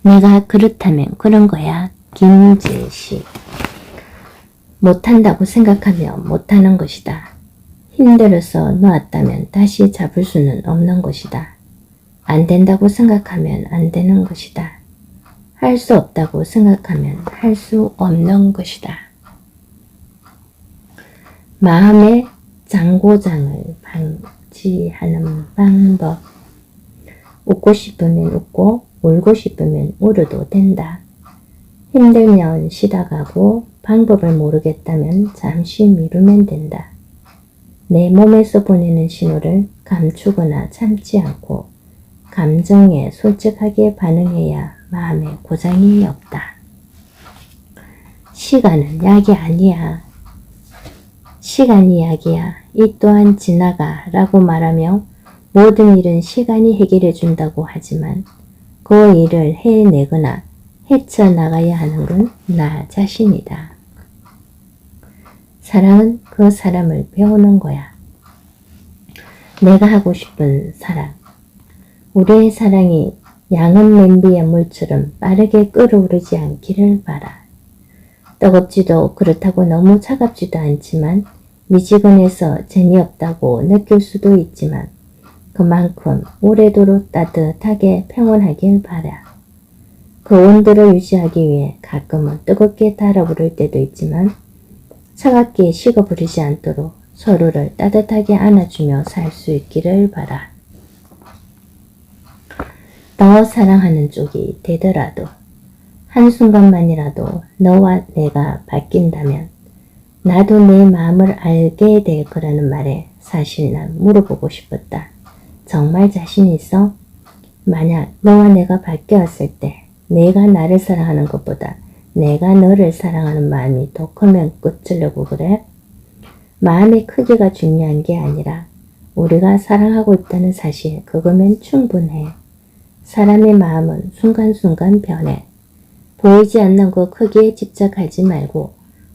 내가 그렇다면 그런 거야. 김재식. 못한다고 생각하면 못하는 것이다. 힘들어서 놓았다면 다시 잡을 수는 없는 것이다. 안 된다고 생각하면 안 되는 것이다. 할 수 없다고 생각하면 할 수 없는 것이다. 마음의 장고장을 방지하는 방법. 웃고 싶으면 웃고 울고 싶으면 울어도 된다. 힘들면 쉬다 가고 방법을 모르겠다면 잠시 미루면 된다. 내 몸에서 보내는 신호를 감추거나 참지 않고 감정에 솔직하게 반응해야 마음에 고장이 없다. 시간은 약이 아니야. 시간이 약이야. 이 또한 지나가 라고 말하며 모든 일은 시간이 해결해 준다고 하지만 그 일을 해내거나 헤쳐나가야 하는 건 나 자신이다. 사랑은 그 사람을 배우는 거야. 내가 하고 싶은 사랑. 우리의 사랑이 양은 냄비의 물처럼 빠르게 끓어오르지 않기를 바라. 뜨겁지도 그렇다고 너무 차갑지도 않지만 미지근해서 재미없다고 느낄 수도 있지만 그만큼 오래도록 따뜻하게 평온하길 바라. 그 온도를 유지하기 위해 가끔은 뜨겁게 달아오를 때도 있지만 차갑게 식어버리지 않도록 서로를 따뜻하게 안아주며 살 수 있기를 바라. 더 사랑하는 쪽이 되더라도 한순간만이라도 너와 내가 바뀐다면 나도 내 마음을 알게 될 거라는 말에 사실 난 물어보고 싶었다. 정말 자신 있어? 만약 너와 내가 바뀌었을 때 내가 나를 사랑하는 것보다 내가 너를 사랑하는 마음이 더 크면 끝으려고 그래? 마음의 크기가 중요한 게 아니라 우리가 사랑하고 있다는 사실, 그거면 충분해. 사람의 마음은 순간순간 변해. 보이지 않는 그 크기에 집착하지 말고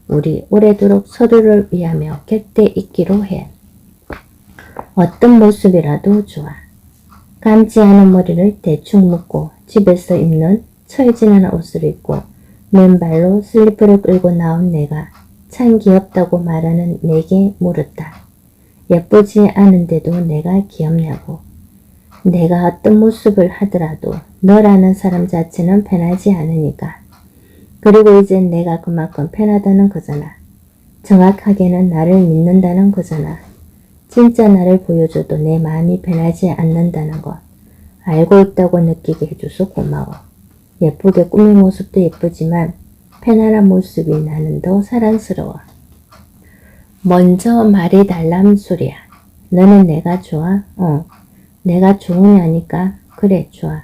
우리 오래도록 서로를 위하며 곁에 있기로 해. 어떤 모습이라도 좋아. 감지 않은 머리를 대충 묶고 집에서 입는 철진한 옷을 입고 맨발로 슬리퍼를 끌고 나온 내가 참 귀엽다고 말하는 내게 물었다. 예쁘지 않은데도 내가 귀엽냐고. 내가 어떤 모습을 하더라도 너라는 사람 자체는 편하지 않으니까. 그리고 이젠 내가 그만큼 편하다는 거잖아. 정확하게는 나를 믿는다는 거잖아. 진짜 나를 보여줘도 내 마음이 변하지 않는다는 것. 알고 있다고 느끼게 해줘서 고마워. 예쁘게 꾸민 모습도 예쁘지만 편안한 모습이 나는 더 사랑스러워. 먼저 말해달란 소리야. 너는 내가 좋아? 내가 좋으냐니까? 그래, 좋아.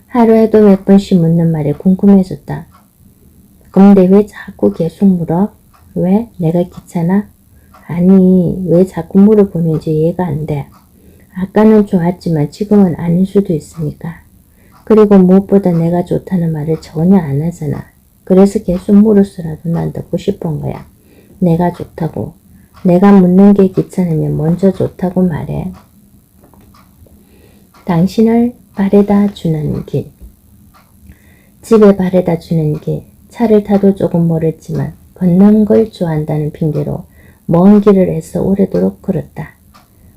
하루에도 몇 번씩 묻는 말에 궁금해졌다. 근데 왜 자꾸 계속 물어? 왜? 내가 귀찮아? 아니, 왜 자꾸 물어보는지 이해가 안 돼. 아까는 좋았지만 지금은 아닐 수도 있으니까. 그리고 무엇보다 내가 좋다는 말을 전혀 안 하잖아. 그래서 계속 물어서라도 난 듣고 싶은 거야. 내가 좋다고. 내가 묻는 게 귀찮으면 먼저 좋다고 말해. 당신을 바래다 주는 길. 집에 바래다 주는 길. 차를 타도 조금 멀었지만 걷는 걸 좋아한다는 핑계로 먼 길을 애써 오래도록 걸었다.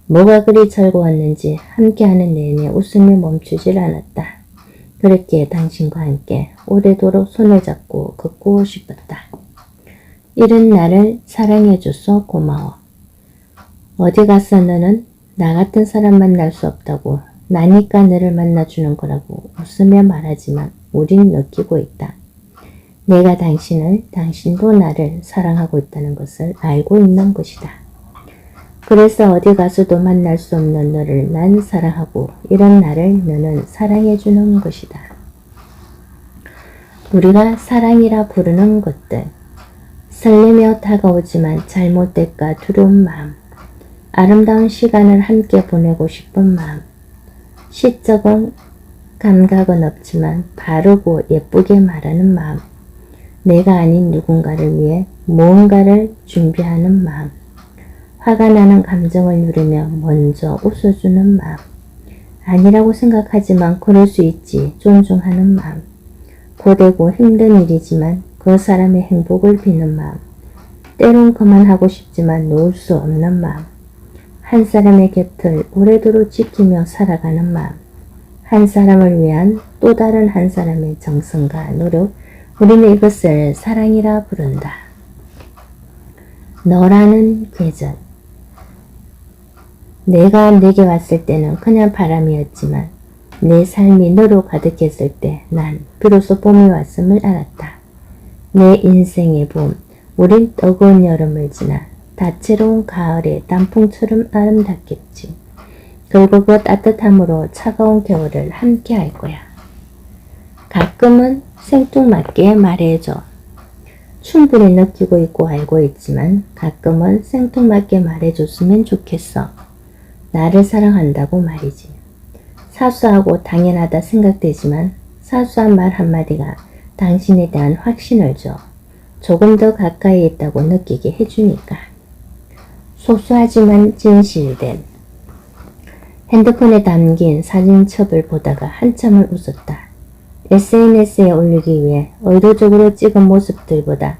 뭐가 그리 즐거웠는지 함께하는 내내 웃음이 멈추질 않았다. 그렇게 당신과 함께 오래도록 손을 잡고 걷고 싶었다. 이런 나를 사랑해줘서 고마워. 어디 가서 너는 나 같은 사람 만날 수 없다고 나니까 너를 만나주는 거라고 웃으며 말하지만 우린 느끼고 있다. 내가 당신을, 당신도 나를 사랑하고 있다는 것을 알고 있는 것이다. 그래서 어디 가서도 만날 수 없는 너를 난 사랑하고 이런 나를 너는 사랑해주는 것이다. 우리가 사랑이라 부르는 것들, 설레며 다가오지만 잘못될까 두려운 마음, 아름다운 시간을 함께 보내고 싶은 마음, 시적인 감각은 없지만 바르고 예쁘게 말하는 마음, 내가 아닌 누군가를 위해 무언가를 준비하는 마음, 화가 나는 감정을 누르며 먼저 웃어주는 마음, 아니라고 생각하지만 그럴 수 있지 존중하는 마음, 고되고 힘든 일이지만 그 사람의 행복을 비는 마음, 때론 그만하고 싶지만 놓을 수 없는 마음, 한 사람의 곁을 오래도록 지키며 살아가는 마음, 한 사람을 위한 또 다른 한 사람의 정성과 노력, 우리는 이것을 사랑이라 부른다. 너라는 계절. 내가 내게 왔을 때는 그냥 바람이었지만 내 삶이 너로 가득했을 때 난 비로소 봄이 왔음을 알았다. 내 인생의 봄, 우린 뜨거운 여름을 지나 다채로운 가을의 단풍처럼 아름답겠지. 그리고 그 따뜻함으로 차가운 겨울을 함께 할 거야. 가끔은 생뚱맞게 말해줘. 충분히 느끼고 있고 알고 있지만 가끔은 생뚱맞게 말해줬으면 좋겠어. 나를 사랑한다고 말이지. 사소하고 당연하다 생각되지만 사소한 말 한마디가 당신에 대한 확신을 줘. 조금 더 가까이 있다고 느끼게 해주니까. 소소하지만 진실된. 핸드폰에 담긴 사진첩을 보다가 한참을 웃었다. SNS에 올리기 위해 의도적으로 찍은 모습들보다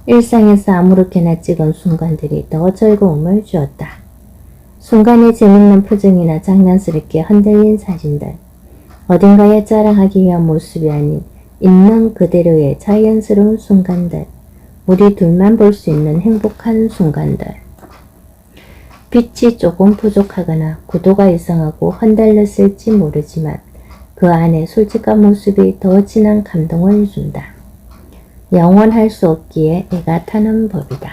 일상에서 아무렇게나 찍은 순간들이 더 즐거움을 주었다. 순간의 재밌는 표정이나 장난스럽게 흔들린 사진들, 어딘가에 자랑하기 위한 모습이 아닌 있는 그대로의 자연스러운 순간들, 우리 둘만 볼 수 있는 행복한 순간들. 빛이 조금 부족하거나 구도가 이상하고 흔들렸을지 모르지만 그 안에 솔직한 모습이 더 진한 감동을 준다. 영원할 수 없기에 애가 타는 법이다.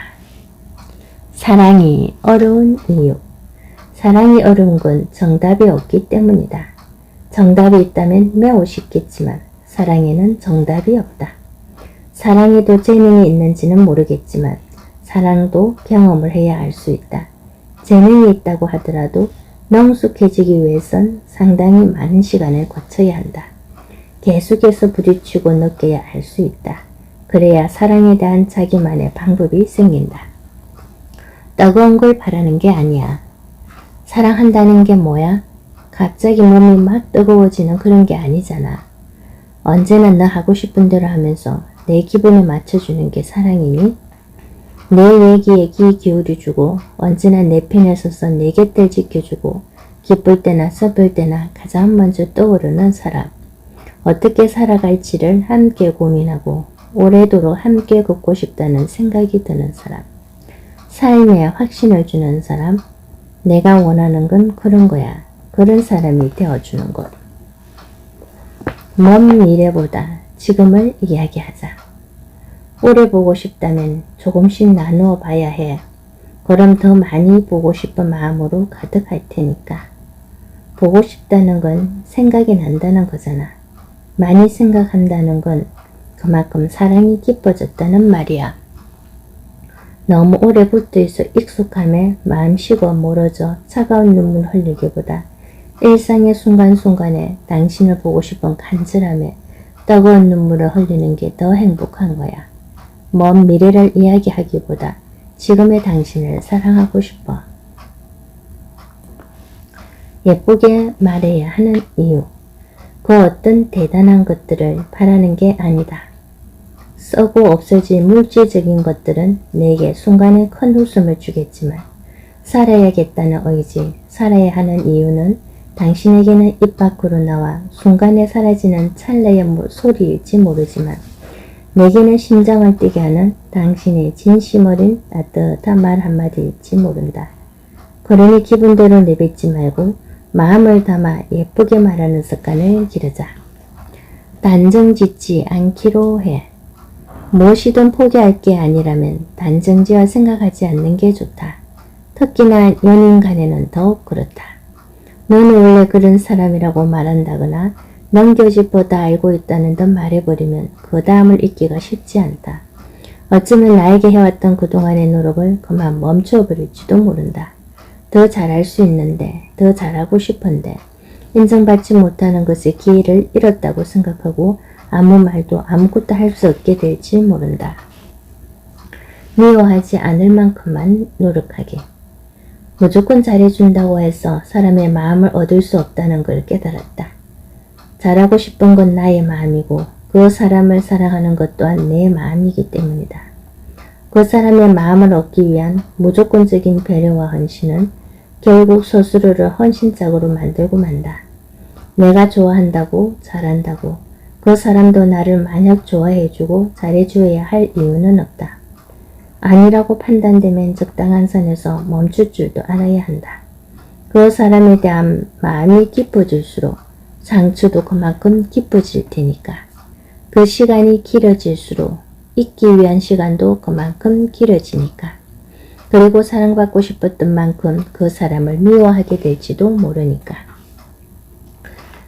사랑이 어려운 이유. 사랑이 어려운 건 정답이 없기 때문이다. 정답이 있다면 매우 쉽겠지만 사랑에는 정답이 없다. 사랑에도 재능이 있는지는 모르겠지만 사랑도 경험을 해야 알 수 있다. 재능이 있다고 하더라도 능숙해지기 위해선 상당히 많은 시간을 거쳐야 한다. 계속해서 부딪히고 느껴야 알 수 있다. 그래야 사랑에 대한 자기만의 방법이 생긴다. 뜨거운 걸 바라는 게 아니야. 사랑한다는 게 뭐야? 갑자기 몸이 막 뜨거워지는 그런 게 아니잖아. 언제나 너 하고 싶은 대로 하면서 내 기분에 맞춰주는 게 사랑이니? 내 얘기에 귀 기울여주고 언제나 내 편에 서서 내 곁을 지켜주고 기쁠 때나 슬플 때나 가장 먼저 떠오르는 사람. 어떻게 살아갈지를 함께 고민하고 오래도록 함께 걷고 싶다는 생각이 드는 사람. 삶에 확신을 주는 사람. 내가 원하는 건 그런 거야. 그런 사람이 되어주는 것. 먼 미래보다 지금을 이야기하자. 오래 보고 싶다면 조금씩 나누어 봐야 해. 그럼 더 많이 보고 싶은 마음으로 가득할 테니까. 보고 싶다는 건 생각이 난다는 거잖아. 많이 생각한다는 건 그만큼 사랑이 깊어졌다는 말이야. 너무 오래 붙어있어 익숙함에 마음 식어 멀어져 차가운 눈물 흘리기보다 일상의 순간순간에 당신을 보고 싶은 간절함에 뜨거운 눈물을 흘리는 게 더 행복한 거야. 먼 미래를 이야기하기보다 지금의 당신을 사랑하고 싶어. 예쁘게 말해야 하는 이유. 그 어떤 대단한 것들을 바라는 게 아니다. 썩고 없어진 물질적인 것들은 내게 순간에 큰 웃음을 주겠지만 살아야겠다는 의지, 살아야 하는 이유는 당신에게는 입 밖으로 나와 순간에 사라지는 찰나의 소리일지 모르지만 내게는 심장을 뛰게 하는 당신의 진심 어린 따뜻한 말 한마디일지 모른다. 그러니 기분대로 내뱉지 말고 마음을 담아 예쁘게 말하는 습관을 기르자. 단정짓지 않기로 해. 무엇이든 포기할 게 아니라면 단정지어 생각하지 않는 게 좋다. 특히나 연인 간에는 더욱 그렇다. 너는 원래 그런 사람이라고 말한다거나 넘겨짚어 다 알고 있다는 듯 말해버리면 그 다음을 잊기가 쉽지 않다. 어쩌면 나에게 해왔던 그동안의 노력을 그만 멈춰버릴지도 모른다. 더 잘할 수 있는데, 더 잘하고 싶은데 인정받지 못하는 것에 기회를 잃었다고 생각하고 아무 말도 아무것도 할 수 없게 될지 모른다. 미워하지 않을 만큼만 노력하게. 무조건 잘해준다고 해서 사람의 마음을 얻을 수 없다는 걸 깨달았다. 잘하고 싶은 건 나의 마음이고 그 사람을 사랑하는 것 또한 내 마음이기 때문이다. 그 사람의 마음을 얻기 위한 무조건적인 배려와 헌신은 결국 스스로를 헌신짝으로 만들고 만다. 내가 좋아한다고 잘한다고 그 사람도 나를 마냥 좋아해주고 잘해주어야 할 이유는 없다. 아니라고 판단되면 적당한 선에서 멈출 줄도 알아야 한다. 그 사람에 대한 마음이 깊어질수록 상처도 그만큼 깊어질 테니까. 그 시간이 길어질수록 잊기 위한 시간도 그만큼 길어지니까. 그리고 사랑받고 싶었던 만큼 그 사람을 미워하게 될지도 모르니까.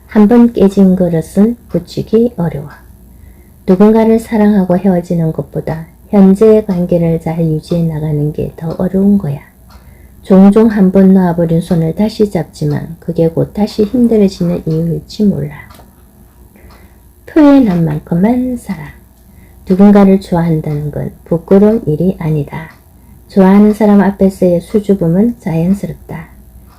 한번 깨진 그릇은 붙이기 어려워. 누군가를 사랑하고 헤어지는 것보다 현재의 관계를 잘 유지해 나가는 게 더 어려운 거야. 종종 한번 놓아버린 손을 다시 잡지만 그게 곧 다시 힘들어지는 이유일지 몰라. 표현한 만큼만 사랑. 누군가를 좋아한다는 건 부끄러운 일이 아니다. 좋아하는 사람 앞에서의 수줍음은 자연스럽다.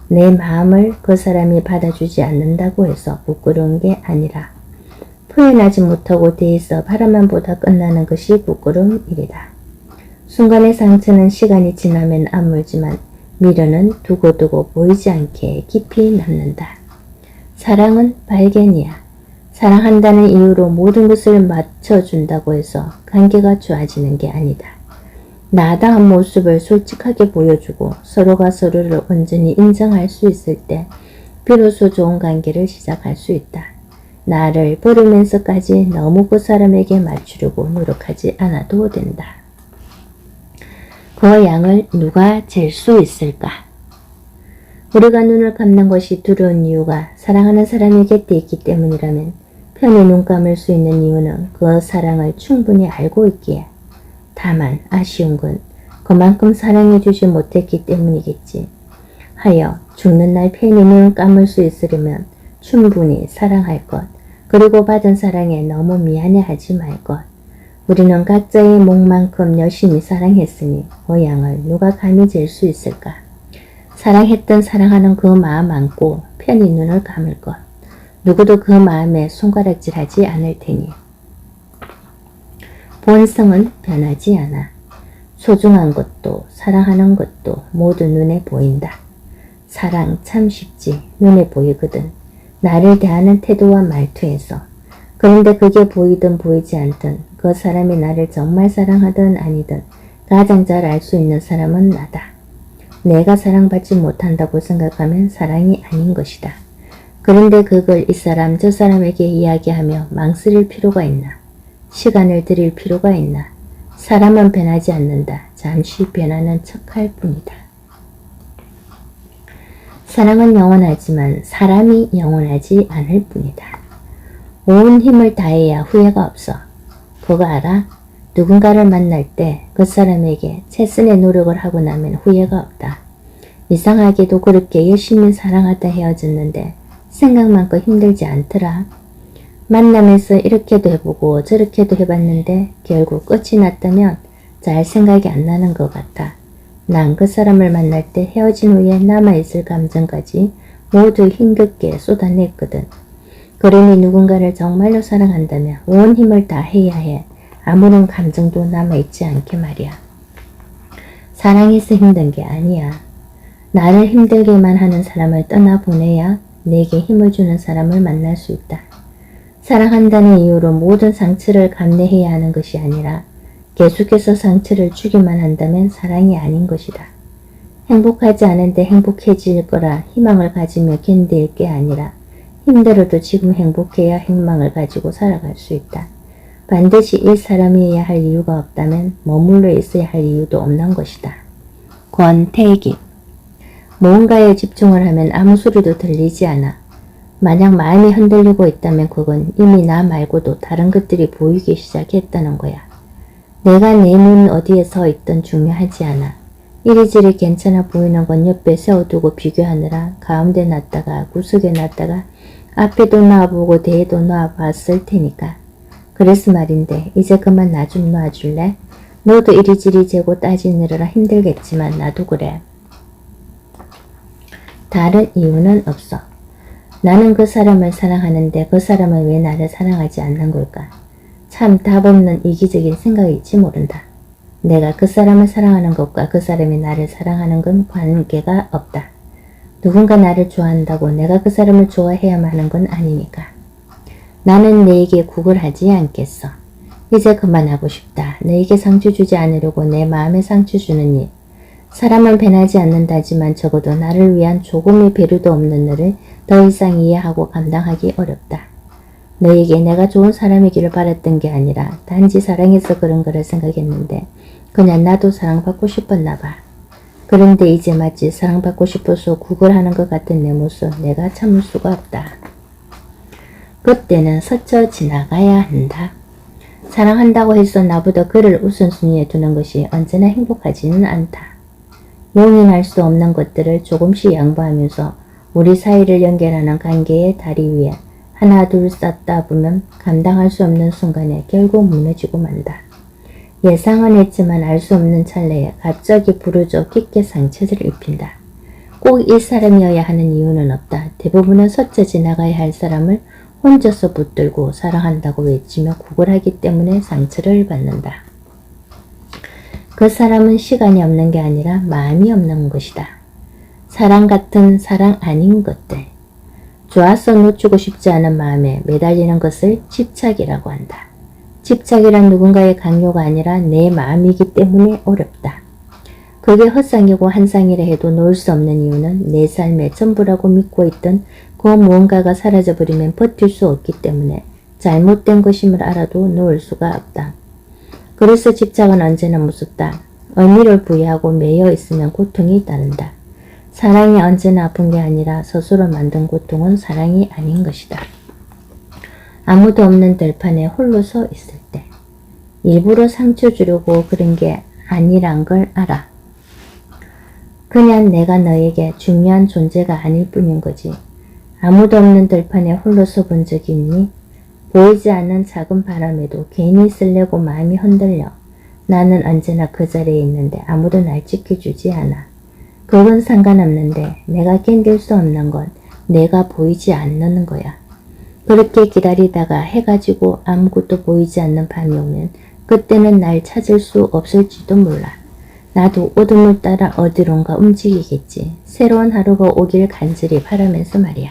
내 마음을 그 사람이 받아주지 않는다고 해서 부끄러운 게 아니라 표현하지 못하고 대해서 바라만 보다 끝나는 것이 부끄러운 일이다. 순간의 상처는 시간이 지나면 아물지만 미련은 두고두고 보이지 않게 깊이 남는다. 사랑은 발견이야. 사랑한다는 이유로 모든 것을 맞춰준다고 해서 관계가 좋아지는 게 아니다. 나다운 모습을 솔직하게 보여주고 서로가 서로를 온전히 인정할 수 있을 때 비로소 좋은 관계를 시작할 수 있다. 나를 버리면서까지 너무 그 사람에게 맞추려고 노력하지 않아도 된다. 그 양을 누가 잴 수 있을까? 우리가 눈을 감는 것이 두려운 이유가 사랑하는 사람이 곁에 있기 때문이라면 편히 눈 감을 수 있는 이유는 그 사랑을 충분히 알고 있기에. 다만 아쉬운 건 그만큼 사랑해주지 못했기 때문이겠지. 하여 죽는 날 편히 눈을 감을 수 있으려면 충분히 사랑할 것, 그리고 받은 사랑에 너무 미안해하지 말 것. 우리는 각자의 몫만큼 열심히 사랑했으니 그 양을 누가 감히 잴 수 있을까? 사랑했던 사랑하는 그 마음 안고 편히 눈을 감을 것. 누구도 그 마음에 손가락질하지 않을 테니. 본성은 변하지 않아. 소중한 것도 사랑하는 것도 모두 눈에 보인다. 사랑 참 쉽지. 눈에 보이거든. 나를 대하는 태도와 말투에서. 그런데 그게 보이든 보이지 않든 그 사람이 나를 정말 사랑하든 아니든 가장 잘 알 수 있는 사람은 나다. 내가 사랑받지 못한다고 생각하면 사랑이 아닌 것이다. 그런데 그걸 이 사람 저 사람에게 이야기하며 망설일 필요가 있나? 시간을 들일 필요가 있나? 사람은 변하지 않는다. 잠시 변하는 척할 뿐이다. 사랑은 영원하지만 사람이 영원하지 않을 뿐이다. 온 힘을 다해야 후회가 없어. 그거 알아? 누군가를 만날 때 그 사람에게 최선의 노력을 하고 나면 후회가 없다. 이상하게도 그렇게 열심히 사랑하다 헤어졌는데 생각만큼 힘들지 않더라. 만나면서 이렇게도 해보고 저렇게도 해봤는데 결국 끝이 났다면 잘 생각이 안 나는 것 같아. 난 그 사람을 만날 때 헤어진 후에 남아있을 감정까지 모두 힘겹게 쏟아냈거든. 그러니 누군가를 정말로 사랑한다면 온 힘을 다 해야 해. 아무런 감정도 남아있지 않게 말이야. 사랑해서 힘든 게 아니야. 나를 힘들게만 하는 사람을 떠나보내야 내게 힘을 주는 사람을 만날 수 있다. 사랑한다는 이유로 모든 상처를 감내해야 하는 것이 아니라 계속해서 상처를 주기만 한다면 사랑이 아닌 것이다. 행복하지 않은데 행복해질 거라 희망을 가지며 견딜 게 아니라 힘들어도 지금 행복해야 희망을 가지고 살아갈 수 있다. 반드시 이 사람이어야 할 이유가 없다면 머물러 있어야 할 이유도 없는 것이다. 권태기. 무언가에 집중을 하면 아무 소리도 들리지 않아. 만약 마음이 흔들리고 있다면 그건 이미 나 말고도 다른 것들이 보이기 시작했다는 거야. 내가 내 눈 어디에 서 있든 중요하지 않아. 이리저리 괜찮아 보이는 건 옆에 세워두고 비교하느라 가운데 놨다가 구석에 놨다가 앞에도 놔보고 뒤에도 놔봤을 테니까. 그래서 말인데 이제 그만 나 좀 놔줄래? 너도 이리저리 재고 따지느라 힘들겠지만 나도 그래. 다른 이유는 없어. 나는 그 사람을 사랑하는데 그 사람은 왜 나를 사랑하지 않는 걸까? 참 답없는 이기적인 생각일지 모른다. 내가 그 사람을 사랑하는 것과 그 사람이 나를 사랑하는 건 관계가 없다. 누군가 나를 좋아한다고 내가 그 사람을 좋아해야만 하는 건 아니니까. 나는 너에게 구걸하지 않겠어. 이제 그만하고 싶다. 너에게 상처 주지 않으려고 내 마음에 상처 주는 일. 사람은 변하지 않는다지만 적어도 나를 위한 조금의 배려도 없는 너를 더 이상 이해하고 감당하기 어렵다. 너에게 내가 좋은 사람이기를 바랐던 게 아니라 단지 사랑해서 그런 거를 생각했는데 그냥 나도 사랑받고 싶었나 봐. 그런데 이제 마치 사랑받고 싶어서 구걸하는 것 같은 내 모습 내가 참을 수가 없다. 그때는 스쳐 지나가야 한다. 사랑한다고 해서 나보다 그를 우선순위에 두는 것이 언제나 행복하지는 않다. 용인할 수 없는 것들을 조금씩 양보하면서 우리 사이를 연결하는 관계의 다리 위에 하나 둘 쌓다 보면 감당할 수 없는 순간에 결국 무너지고 만다. 예상은 했지만 알 수 없는 찰나에 갑자기 부르짖어 깊게 상처를 입힌다. 꼭 이 사람이어야 하는 이유는 없다. 대부분은 스쳐 지나가야 할 사람을 혼자서 붙들고 사랑한다고 외치며 구걸하기 때문에 상처를 받는다. 그 사람은 시간이 없는 게 아니라 마음이 없는 것이다. 사랑 같은 사랑 아닌 것들. 좋아서 놓치고 싶지 않은 마음에 매달리는 것을 집착이라고 한다. 집착이란 누군가의 강요가 아니라 내 마음이기 때문에 어렵다. 그게 헛상이고 한상이라 해도 놓을 수 없는 이유는 내 삶의 전부라고 믿고 있던 그 무언가가 사라져버리면 버틸 수 없기 때문에 잘못된 것임을 알아도 놓을 수가 없다. 그래서 집착은 언제나 무섭다. 의미를 부여하고 매여 있으면 고통이 따른다. 사랑이 언제나 아픈 게 아니라 스스로 만든 고통은 사랑이 아닌 것이다. 아무도 없는 들판에 홀로 서 있을 때 일부러 상처 주려고 그런 게 아니란 걸 알아. 그냥 내가 너에게 중요한 존재가 아닐 뿐인 거지. 아무도 없는 들판에 홀로 서 본 적이 있니? 보이지 않는 작은 바람에도 괜히 설레고 마음이 흔들려. 나는 언제나 그 자리에 있는데 아무도 날 지켜주지 않아. 그건 상관없는데 내가 견딜 수 없는 건 내가 보이지 않는 거야. 그렇게 기다리다가 해가 지고 아무것도 보이지 않는 밤이 오면 그때는 날 찾을 수 없을지도 몰라. 나도 어둠을 따라 어디론가 움직이겠지. 새로운 하루가 오길 간절히 바라면서 말이야.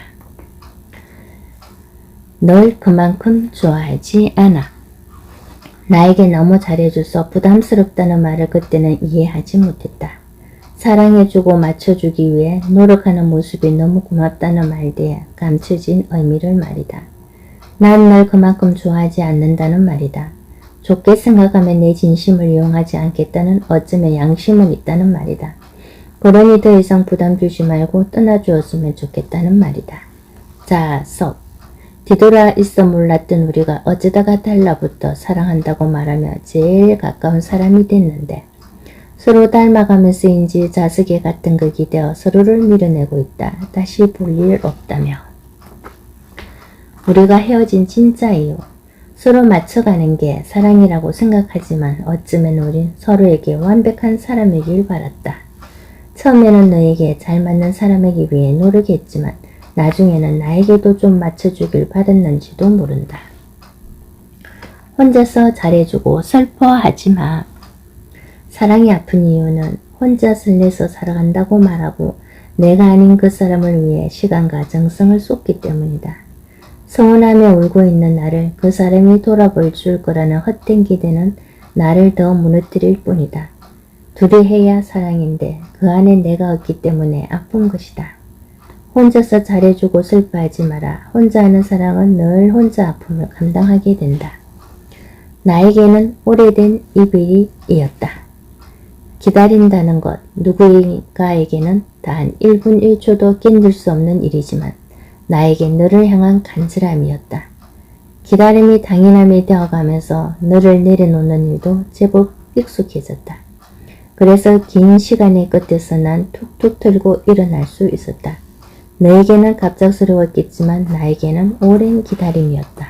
널 그만큼 좋아하지 않아. 나에게 너무 잘해줘서 부담스럽다는 말을 그때는 이해하지 못했다. 사랑해주고 맞춰주기 위해 노력하는 모습이 너무 고맙다는 말대에 감춰진 의미를 말이다. 난 널 그만큼 좋아하지 않는다는 말이다. 좋게 생각하면 내 진심을 이용하지 않겠다는 어쩌면 양심은 있다는 말이다. 그러니 더 이상 부담 주지 말고 떠나주었으면 좋겠다는 말이다. 자, 섭. 뒤돌아 있어 몰랐던 우리가 어쩌다가 달라붙어 사랑한다고 말하며 제일 가까운 사람이 됐는데 서로 닮아가면서인지 자석에 같은 극이 되어 서로를 밀어내고 있다. 다시 볼 일 없다며. 우리가 헤어진 진짜 이유. 서로 맞춰가는 게 사랑이라고 생각하지만 어쩌면 우린 서로에게 완벽한 사람이길 바랐다. 처음에는 너에게 잘 맞는 사람이기 위해 노력했지만 나중에는 나에게도 좀 맞춰주길 바랐는지도 모른다. 혼자서 잘해주고 슬퍼하지 마. 사랑이 아픈 이유는 혼자 설레서 살아간다고 말하고 내가 아닌 그 사람을 위해 시간과 정성을 쏟기 때문이다. 서운하며 울고 있는 나를 그 사람이 돌아볼 줄 거라는 헛된 기대는 나를 더 무너뜨릴 뿐이다. 둘이 해야 사랑인데 그 안에 내가 없기 때문에 아픈 것이다. 혼자서 잘해주고 슬퍼하지 마라. 혼자 하는 사랑은 늘 혼자 아픔을 감당하게 된다. 나에게는 오래된 이별이었다. 기다린다는 것 누구인가에게는 단 1분 1초도 견딜 수 없는 일이지만 나에겐 너를 향한 간절함이었다. 기다림이 당연함이 되어가면서 너를 내려놓는 일도 제법 익숙해졌다. 그래서 긴 시간의 끝에서 난 툭툭 털고 일어날 수 있었다. 너에게는 갑작스러웠겠지만 나에게는 오랜 기다림이었다.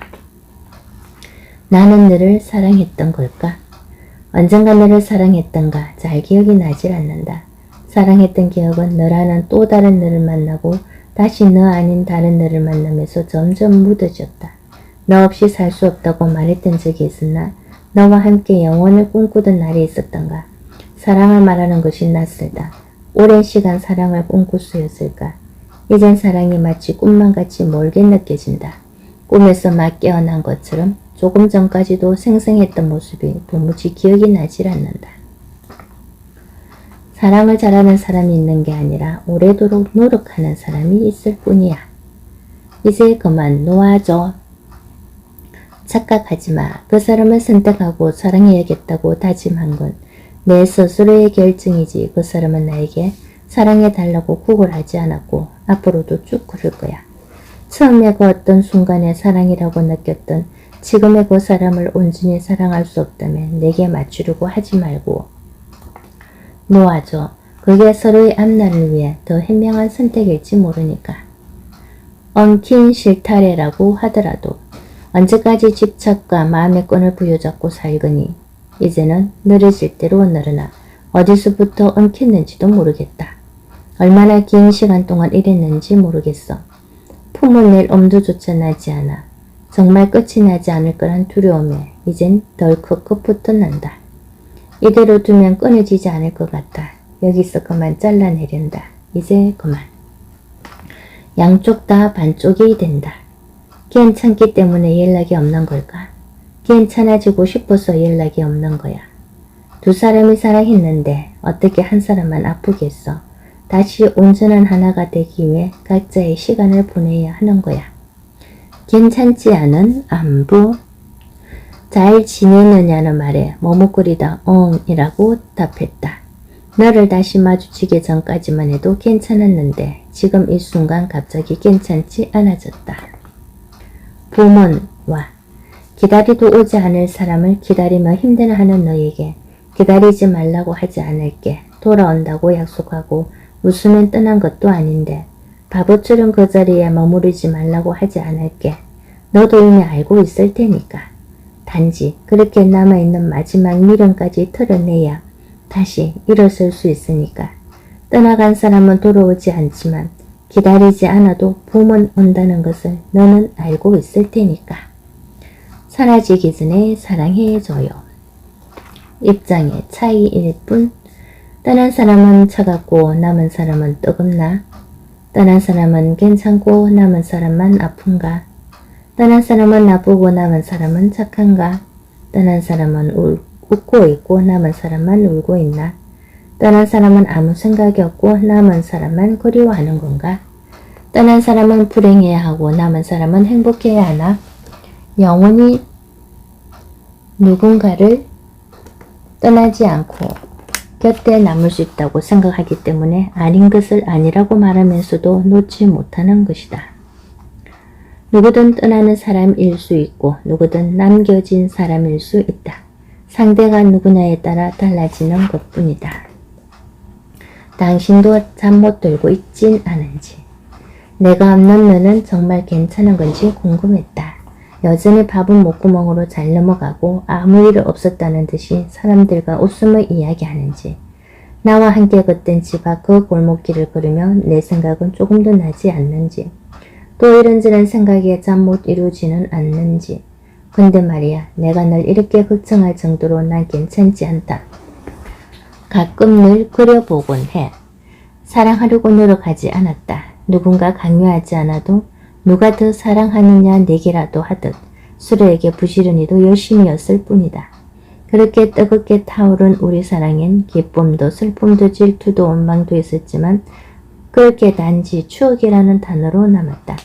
나는 너를 사랑했던 걸까? 언젠가 너를 사랑했던가 잘 기억이 나질 않는다. 사랑했던 기억은 너라는 또 다른 너를 만나고 다시 너 아닌 다른 너를 만나면서 점점 묻어졌다. 너 없이 살 수 없다고 말했던 적이 있었나? 너와 함께 영원을 꿈꾸던 날이 있었던가? 사랑을 말하는 것이 낯설다. 오랜 시간 사랑을 꿈꿀 수였을까? 이젠 사랑이 마치 꿈만 같이 멀게 느껴진다. 꿈에서 막 깨어난 것처럼 조금 전까지도 생생했던 모습이 도무지 기억이 나질 않는다. 사랑을 잘하는 사람이 있는 게 아니라 오래도록 노력하는 사람이 있을 뿐이야. 이제 그만 놓아줘. 착각하지 마. 그 사람을 선택하고 사랑해야겠다고 다짐한 건 내 스스로의 결정이지 그 사람은 나에게 사랑해달라고 구걸하지 않았고 앞으로도 쭉 그럴 거야. 처음에 그 어떤 순간에 사랑이라고 느꼈던 지금의 그 사람을 온전히 사랑할 수 없다면 내게 맞추려고 하지 말고 놓아줘. 그게 서로의 앞날을 위해 더 현명한 선택일지 모르니까. 엉킨 실타래라고 하더라도 언제까지 집착과 마음의 끈을 부여잡고 살거니 이제는 늘어질 대로 늘어나 어디서부터 엉켰는지도 모르겠다. 얼마나 긴 시간 동안 이랬는지 모르겠어. 품을 낼 엄두조차 나지 않아. 정말 끝이 나지 않을 거란 두려움에 이젠 덜컥 끝부터 난다. 이대로 두면 끊어지지 않을 것 같다. 여기서 그만 잘라내련다. 이제 그만. 양쪽 다 반쪽이 된다. 괜찮기 때문에 연락이 없는 걸까? 괜찮아지고 싶어서 연락이 없는 거야. 두 사람이 사랑했는데 어떻게 한 사람만 아프겠어? 다시 온전한 하나가 되기 위해 각자의 시간을 보내야 하는 거야. 괜찮지 않은 안부? 잘 지내느냐는 말에 머뭇거리다 이라고 답했다. 너를 다시 마주치기 전까지만 해도 괜찮았는데 지금 이 순간 갑자기 괜찮지 않아졌다. 봄은 와. 기다리도 오지 않을 사람을 기다리며 힘들어하는 너에게 기다리지 말라고 하지 않을게. 돌아온다고 약속하고 웃으면 떠난 것도 아닌데 바보처럼 그 자리에 머무르지 말라고 하지 않을게. 너도 이미 알고 있을 테니까. 단지 그렇게 남아있는 마지막 미련까지 털어내야 다시 일어설 수 있으니까. 떠나간 사람은 돌아오지 않지만 기다리지 않아도 봄은 온다는 것을 너는 알고 있을 테니까. 사라지기 전에 사랑해줘요. 입장의 차이일 뿐. 떠난 사람은 차갑고 남은 사람은 뜨겁나? 떠난 사람은 괜찮고 남은 사람만 아픈가? 떠난 사람은 나쁘고 남은 사람은 착한가? 떠난 사람은 웃고 있고 남은 사람만 울고 있나? 떠난 사람은 아무 생각이 없고 남은 사람만 그리워하는 건가? 떠난 사람은 불행해야 하고 남은 사람은 행복해야 하나? 영원히 누군가를 떠나지 않고 곁에 남을 수 있다고 생각하기 때문에 아닌 것을 아니라고 말하면서도 놓지 못하는 것이다. 누구든 떠나는 사람일 수 있고 누구든 남겨진 사람일 수 있다. 상대가 누구냐에 따라 달라지는 것뿐이다. 당신도 잠 못 들고 있진 않은지, 내가 없는 너는 정말 괜찮은 건지 궁금했다. 여전히 밥은 목구멍으로 잘 넘어가고 아무 일 없었다는 듯이 사람들과 웃음을 이야기하는지, 나와 함께 걷던 집 앞 그 골목길을 걸으면 내 생각은 조금도 나지 않는지, 또 이런저런 생각에 잠 못 이루지는 않는지. 근데 말이야, 내가 널 이렇게 걱정할 정도로 난 괜찮지 않다. 가끔 늘 그려보곤 해. 사랑하려고 노력하지 않았다. 누군가 강요하지 않아도 누가 더 사랑하느냐 내게라도 하듯 서로에게 부지런히도 열심히였을 뿐이다. 그렇게 뜨겁게 타오른 우리 사랑엔 기쁨도 슬픔도 질투도 원망도 있었지만 그렇게 단지 추억이라는 단어로 남았다.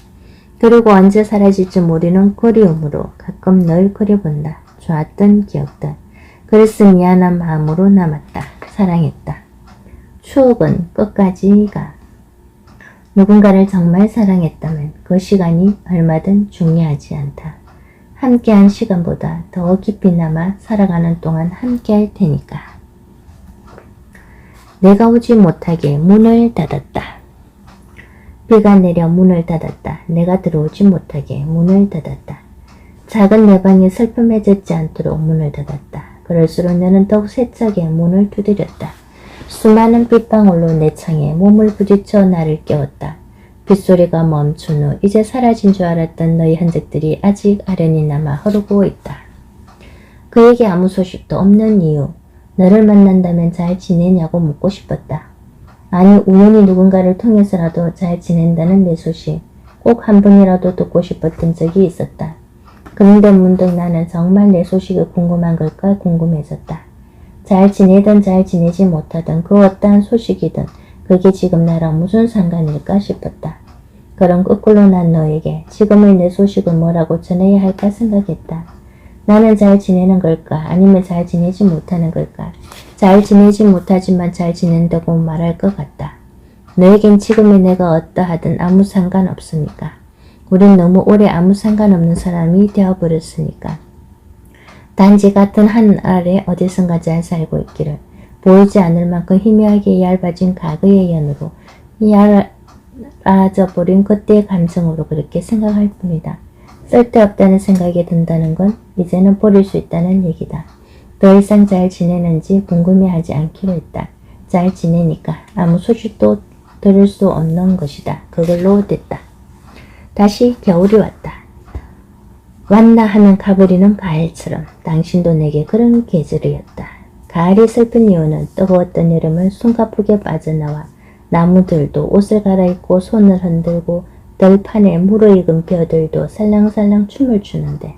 그리고 언제 사라질지 모르는 그리움으로 가끔 널 그려본다. 좋았던 기억들. 그래서 미안한 마음으로 남았다. 사랑했다. 추억은 끝까지 가. 누군가를 정말 사랑했다면 그 시간이 얼마든 중요하지 않다. 함께한 시간보다 더 깊이 남아 살아가는 동안 함께할 테니까. 내가 오지 못하게 문을 닫았다. 비가 내려 문을 닫았다. 내가 들어오지 못하게 문을 닫았다. 작은 내 방이 슬픔에 젖지 않도록 문을 닫았다. 그럴수록 나는 더욱 세차게 문을 두드렸다. 수많은 빗방울로 내 창에 몸을 부딪혀 나를 깨웠다. 빗소리가 멈춘 후 이제 사라진 줄 알았던 너의 흔적들이 아직 아련히 남아 흐르고 있다. 그에게 아무 소식도 없는 이유, 너를 만난다면 잘 지내냐고 묻고 싶었다. 아니 우연히 누군가를 통해서라도 잘 지낸다는 내 소식 꼭 한 번이라도 듣고 싶었던 적이 있었다. 그런데 문득 나는 정말 내 소식이 궁금한 걸까 궁금해졌다. 잘 지내든 잘 지내지 못하든 그 어떠한 소식이든 그게 지금 나랑 무슨 상관일까 싶었다. 그럼 거꾸로 난 너에게 지금의 내 소식을 뭐라고 전해야 할까 생각했다. 나는 잘 지내는 걸까? 아니면 잘 지내지 못하는 걸까? 잘 지내지 못하지만 잘 지낸다고 말할 것 같다. 너에겐 지금의 내가 어떠하든 아무 상관없으니까. 우린 너무 오래 아무 상관없는 사람이 되어버렸으니까. 단지 같은 하늘 아래 어디선가 잘 살고 있기를 보이지 않을 만큼 희미하게 얇아진 과거의 연으로 얇아져버린 그때의 감정으로 그렇게 생각할 뿐이다. 쓸데없다는 생각이 든다는 건 이제는 버릴 수 있다는 얘기다. 더 이상 잘 지내는지 궁금해하지 않기로 했다. 잘 지내니까 아무 소식도 들을 수 없는 것이다. 그걸로 됐다. 다시 겨울이 왔다. 왔나 하면 가버리는 가을처럼 당신도 내게 그런 계절이었다. 가을이 슬픈 이유는 뜨거웠던 여름은 숨가쁘게 빠져나와 나무들도 옷을 갈아입고 손을 흔들고 들판에 무르익은 벼들도 살랑살랑 춤을 추는데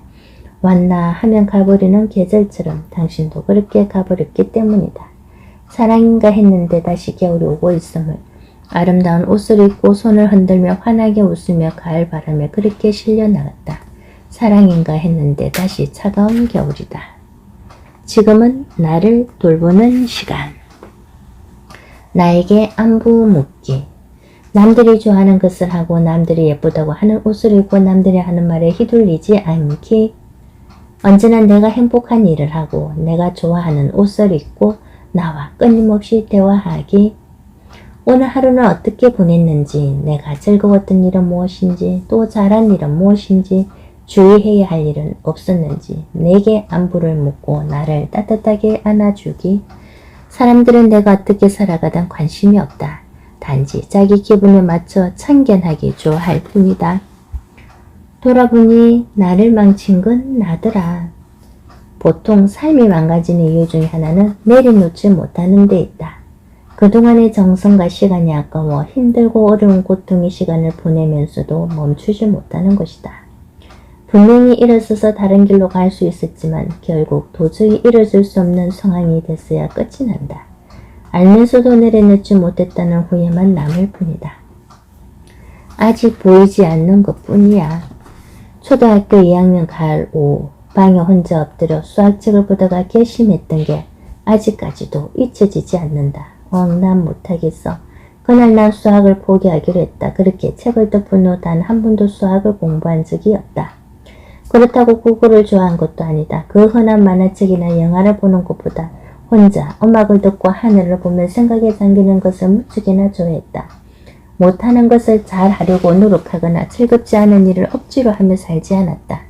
왔나 하면 가버리는 계절처럼 당신도 그렇게 가버렸기 때문이다. 사랑인가 했는데 다시 겨울이 오고 있음을 아름다운 옷을 입고 손을 흔들며 환하게 웃으며 가을 바람에 그렇게 실려나갔다. 사랑인가 했는데 다시 차가운 겨울이다. 지금은 나를 돌보는 시간. 나에게 안부 묻기. 남들이 좋아하는 것을 하고 남들이 예쁘다고 하는 옷을 입고 남들이 하는 말에 휘둘리지 않기. 언제나 내가 행복한 일을 하고 내가 좋아하는 옷을 입고 나와 끊임없이 대화하기. 오늘 하루는 어떻게 보냈는지, 내가 즐거웠던 일은 무엇인지, 또 잘한 일은 무엇인지, 주의해야 할 일은 없었는지 내게 안부를 묻고 나를 따뜻하게 안아주기. 사람들은 내가 어떻게 살아가든 관심이 없다. 단지 자기 기분에 맞춰 참견하기 좋아할 뿐이다. 돌아보니 나를 망친 건 나더라. 보통 삶이 망가지는 이유 중에 하나는 내려놓지 못하는 데 있다. 그동안의 정성과 시간이 아까워 힘들고 어려운 고통의 시간을 보내면서도 멈추지 못하는 것이다. 분명히 일어서서 다른 길로 갈 수 있었지만 결국 도저히 일어설 수 없는 상황이 됐어야 끝이 난다. 알면서도 내려놓지 못했다는 후회만 남을 뿐이다. 아직 보이지 않는 것뿐이야. 초등학교 2학년 가을 오후 방에 혼자 엎드려 수학책을 보다가 결심했던 게 아직까지도 잊혀지지 않는다. 난 못하겠어. 그날 난 수학을 포기하기로 했다. 그렇게 책을 덮은 후 단 한 번도 수학을 공부한 적이 없다. 그렇다고 국어를 좋아한 것도 아니다. 그 흔한 만화책이나 영화를 보는 것보다 혼자 음악을 듣고 하늘을 보며 생각에 잠기는 것을 무척이나 좋아했다. 못하는 것을 잘 하려고 노력하거나 즐겁지 않은 일을 억지로 하며 살지 않았다.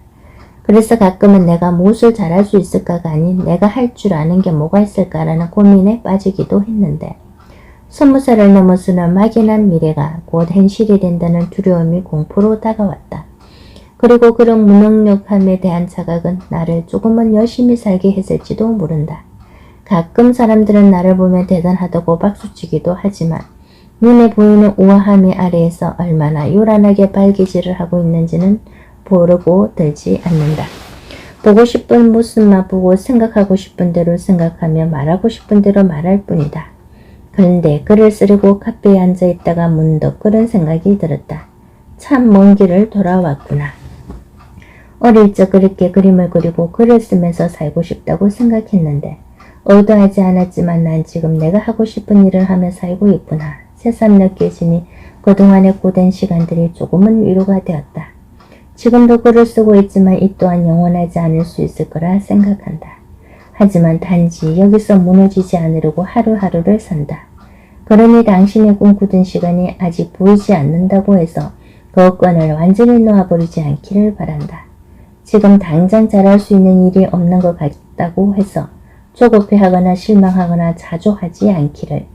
그래서 가끔은 내가 무엇을 잘할 수 있을까가 아닌 내가 할 줄 아는 게 뭐가 있을까라는 고민에 빠지기도 했는데 20살을 넘어서는 막연한 미래가 곧 현실이 된다는 두려움이 공포로 다가왔다. 그리고 그런 무능력함에 대한 자각은 나를 조금은 열심히 살게 했을지도 모른다. 가끔 사람들은 나를 보며 대단하다고 박수치기도 하지만 눈에 보이는 우아함의 아래에서 얼마나 요란하게 발기질을 하고 있는지는 모르고 들지 않는다. 보고 싶은 모습만 보고 생각하고 싶은 대로 생각하며 말하고 싶은 대로 말할 뿐이다. 그런데 글을 쓰려고 카페에 앉아있다가 문득 그런 생각이 들었다. 참 먼 길을 돌아왔구나. 어릴 적 그렇게 그림을 그리고 글을 쓰면서 살고 싶다고 생각했는데 의도하지 않았지만 난 지금 내가 하고 싶은 일을 하며 살고 있구나. 새삼 느껴지니 그동안의 고된 시간들이 조금은 위로가 되었다. 지금도 글을 쓰고 있지만 이 또한 영원하지 않을 수 있을 거라 생각한다. 하지만 단지 여기서 무너지지 않으려고 하루하루를 산다. 그러니 당신의 꿈꾸던 시간이 아직 보이지 않는다고 해서 그 끈을 완전히 놓아버리지 않기를 바란다. 지금 당장 잘할 수 있는 일이 없는 것 같다고 해서 조급해하거나 실망하거나 자족하지 않기를,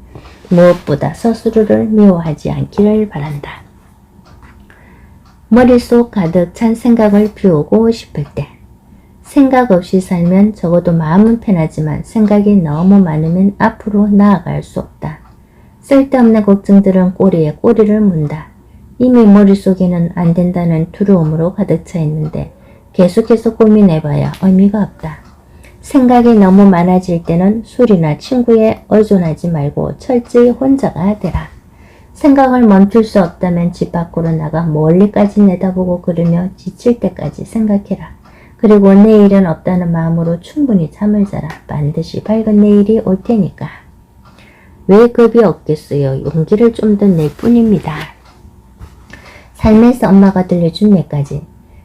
무엇보다 스스로를 미워하지 않기를 바란다. 머릿속 가득 찬 생각을 비우고 싶을 때. 생각 없이 살면 적어도 마음은 편하지만 생각이 너무 많으면 앞으로 나아갈 수 없다. 쓸데없는 걱정들은 꼬리에 꼬리를 문다. 이미 머릿속에는 안 된다는 두려움으로 가득 차 있는데 계속해서 고민해봐야 의미가 없다. 생각이 너무 많아질 때는 술이나 친구에 의존하지 말고 철저히 혼자가 되라. 생각을 멈출 수 없다면 집 밖으로 나가 멀리까지 내다보고 그러며 지칠 때까지 생각해라. 그리고 내일은 없다는 마음으로 충분히 잠을 자라. 반드시 밝은 내일이 올 테니까. 왜 겁이 없겠어요? 용기를 좀 더 낼 뿐입니다. 삶에서 엄마가 들려준 4가지.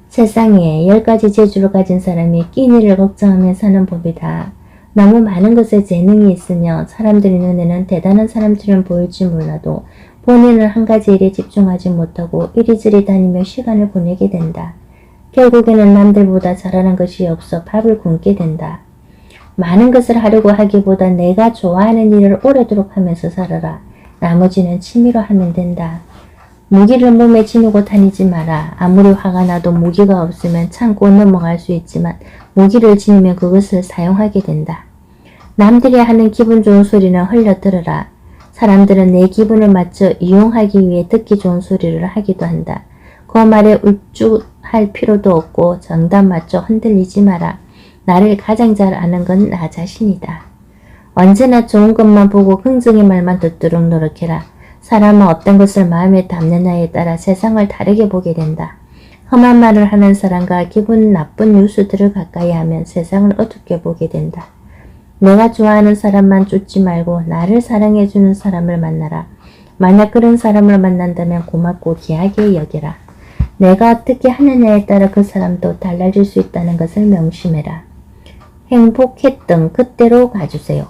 세상에 10가지 재주를 가진 사람이 끼니를 걱정하며 사는 법이다. 너무 많은 것에 재능이 있으며 사람들의 눈에는 대단한 사람처럼 보일지 몰라도 본인은 한 가지 일에 집중하지 못하고 이리저리 다니며 시간을 보내게 된다. 결국에는 남들보다 잘하는 것이 없어 밥을 굶게 된다. 많은 것을 하려고 하기보다 내가 좋아하는 일을 오래도록 하면서 살아라. 나머지는 취미로 하면 된다. 무기를 몸에 지니고 다니지 마라. 아무리 화가 나도 무기가 없으면 참고 넘어갈 수 있지만 무기를 지니면 그것을 사용하게 된다. 남들이 하는 기분 좋은 소리는 흘려 들으라. 사람들은 내 기분을 맞춰 이용하기 위해 듣기 좋은 소리를 하기도 한다. 그 말에 울쭉할 필요도 없고 정답 맞춰 흔들리지 마라. 나를 가장 잘 아는 건 나 자신이다. 언제나 좋은 것만 보고 긍정의 말만 듣도록 노력해라. 사람은 어떤 것을 마음에 담느냐에 따라 세상을 다르게 보게 된다. 험한 말을 하는 사람과 기분 나쁜 뉴스들을 가까이 하면 세상을 어둡게 보게 된다. 내가 좋아하는 사람만 쫓지 말고 나를 사랑해주는 사람을 만나라. 만약 그런 사람을 만난다면 고맙고 귀하게 여겨라. 내가 어떻게 하느냐에 따라 그 사람도 달라질 수 있다는 것을 명심해라. 행복했던 그때로 가주세요.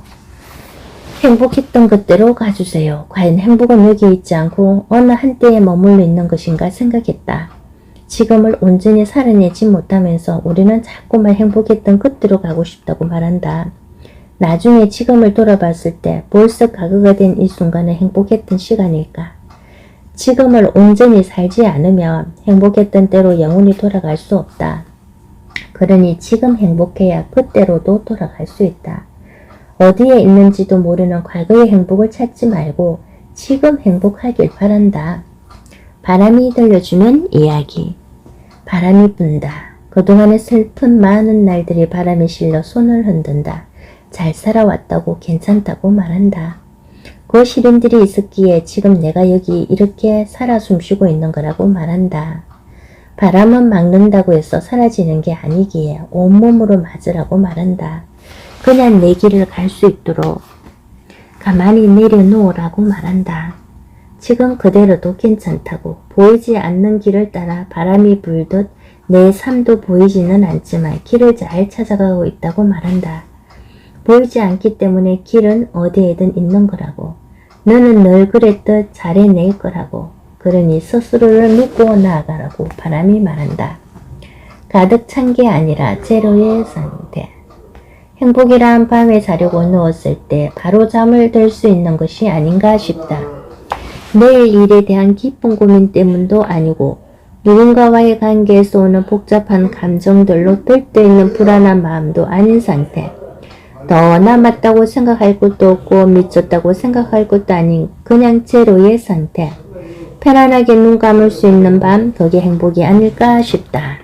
행복했던 그때로 가주세요. 과연 행복은 여기 있지 않고 어느 한때에 머물러 있는 것인가 생각했다. 지금을 온전히 살아내지 못하면서 우리는 자꾸만 행복했던 그때로 가고 싶다고 말한다. 나중에 지금을 돌아봤을 때 벌써 과거가 된 이 순간은 행복했던 시간일까? 지금을 온전히 살지 않으면 행복했던 때로 영원히 돌아갈 수 없다. 그러니 지금 행복해야 그때로도 돌아갈 수 있다. 어디에 있는지도 모르는 과거의 행복을 찾지 말고 지금 행복하길 바란다. 바람이 들려주는 이야기. 바람이 분다. 그동안의 슬픈 많은 날들이 바람에 실려 손을 흔든다. 잘 살아왔다고 괜찮다고 말한다. 그 시련들이 있었기에 지금 내가 여기 이렇게 살아 숨쉬고 있는 거라고 말한다. 바람은 막는다고 해서 사라지는 게 아니기에 온몸으로 맞으라고 말한다. 그냥 내 길을 갈 수 있도록 가만히 내려놓으라고 말한다. 지금 그대로도 괜찮다고. 보이지 않는 길을 따라 바람이 불듯 내 삶도 보이지는 않지만 길을 잘 찾아가고 있다고 말한다. 보이지 않기 때문에 길은 어디에든 있는 거라고. 너는 늘 그랬듯 잘해낼 거라고. 그러니 스스로를 믿고 나아가라고 바람이 말한다. 가득 찬 게 아니라 제로의 상태. 행복이란 밤에 자려고 누웠을 때 바로 잠을 들 수 있는 것이 아닌가 싶다. 내일 일에 대한 깊은 고민 때문도 아니고 누군가와의 관계에서 오는 복잡한 감정들로 들떠있는 불안한 마음도 아닌 상태. 더 남았다고 생각할 것도 없고 미쳤다고 생각할 것도 아닌 그냥 제로의 상태. 편안하게 눈 감을 수 있는 밤, 그게 행복이 아닐까 싶다.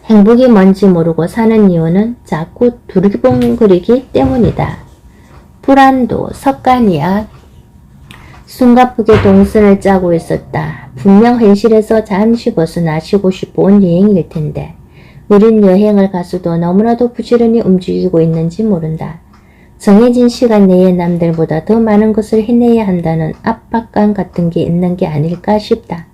행복이 뭔지 모르고 사는 이유는 자꾸 두리번거리기 때문이다. 불안도 습관이야. 숨가쁘게 동선을 짜고 있었다. 분명 현실에서 잠시 벗어나 쉬고 싶어 온 여행일 텐데 우린 여행을 가서도 너무나도 부지런히 움직이고 있는지 모른다. 정해진 시간 내에 남들보다 더 많은 것을 해내야 한다는 압박감 같은 게 있는 게 아닐까 싶다.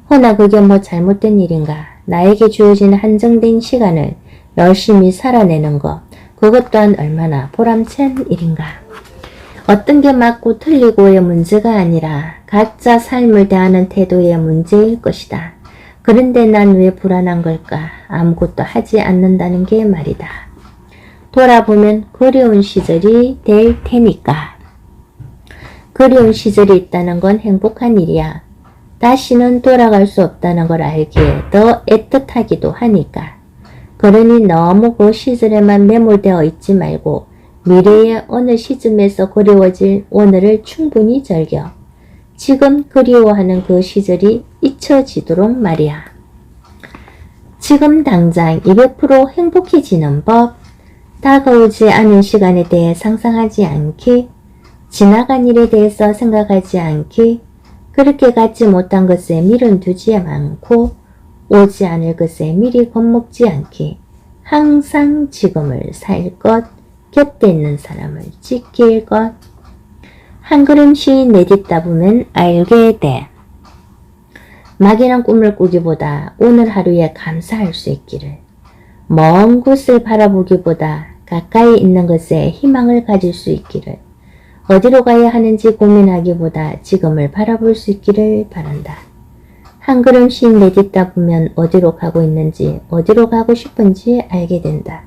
허나 그게 뭐 잘못된 일인가? 나에게 주어진 한정된 시간을 열심히 살아내는 것, 그것 또한 얼마나 보람찬 일인가? 어떤 게 맞고 틀리고의 문제가 아니라 각자 삶을 대하는 태도의 문제일 것이다. 그런데 난 왜 불안한 걸까? 아무것도 하지 않는다는 게 말이다. 돌아보면 그리운 시절이 될 테니까. 그리운 시절이 있다는 건 행복한 일이야. 다시는 돌아갈 수 없다는 걸 알기에 더 애틋하기도 하니까. 그러니 너무 그 시절에만 매몰되어 있지 말고 미래의 어느 시점에서 그리워질 오늘을 충분히 즐겨. 지금 그리워하는 그 시절이 잊혀지도록 말이야. 지금 당장 200% 행복해지는 법, 다가오지 않은 시간에 대해 상상하지 않기, 지나간 일에 대해서 생각하지 않기, 그렇게 갖지 못한 것에 미련 두지 않고 오지 않을 것에 미리 겁먹지 않기, 항상 지금을 살 것, 곁에 있는 사람을 지킬 것. 한 걸음씩 내딛다 보면 알게 돼. 막연한 꿈을 꾸기보다 오늘 하루에 감사할 수 있기를, 먼 곳을 바라보기보다 가까이 있는 것에 희망을 가질 수 있기를, 어디로 가야 하는지 고민하기보다 지금을 바라볼 수 있기를 바란다. 한 걸음씩 내딛다 보면 어디로 가고 있는지, 어디로 가고 싶은지 알게 된다.